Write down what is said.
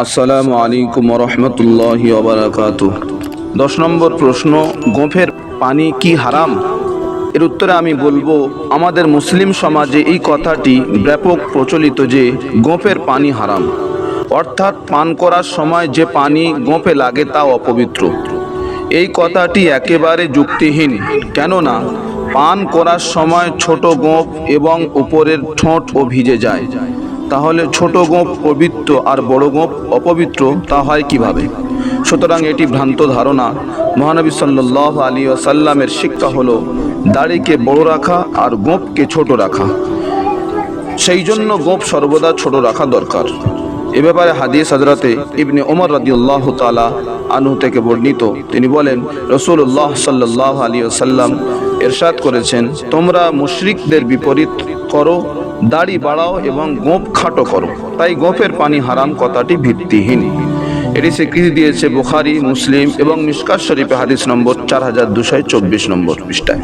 আসসালামু আলাইকুম ওয়া রাহমাতুল্লাহি ওয়া বারাকাতুহু। 10 নম্বর প্রশ্ন, গোঁফের পানি কি হারাম? এর উত্তরে আমি বলবো, আমাদের মুসলিম সমাজে এই কথাটি ব্যাপক প্রচলিত যে গোঁফের পানি হারাম, অর্থাৎ পান করার সময় যে পানি গোঁফে লাগে তা অপবিত্র। এই কথাটি একেবারে যুক্তিহীন, কেননা পান করার সময় ছোট গোঁফ এবং উপরের ঠোঁটও ভিজে যায়। তাহলে ছোট গোঁফ পবিত্র আর বড় গোঁফ অপবিত্র, তা হয় কিভাবে? সুতরাং এটি ভ্রান্ত ধারণা। মহানবী সাল্লাল্লাহু আলাইহি ওয়াসাল্লামের শিক্ষা হলো দাড়িকে বড় রাখা আর গোঁফকে ছোট রাখা। সেই জন্য গোঁফ সর্বদা ছোট রাখা দরকার। এ ব্যাপারে হাদিস হযরতে ইবনে ওমর রাদিয়াল্লাহু তাআলা আনহু থেকে বর্ণিত। তিনি বলেন, রাসূলুল্লাহ সাল্লাল্লাহু আলাইহি ওয়াসাল্লাম ইরশাদ করেছেন, তোমরা মুশরিকদের বিপরীত করো, দাড়ি বাড়াও এবং গোঁফ খাটো করো। তাই গোঁফের পানি হারাম কথাটি ভিত্তিহীন। এটি স্বীকৃতি দিয়েছে বুখারী, মুসলিম এবং মিশকাত শরীফে হাদিস নম্বর 4224 নম্বর পৃষ্ঠায়।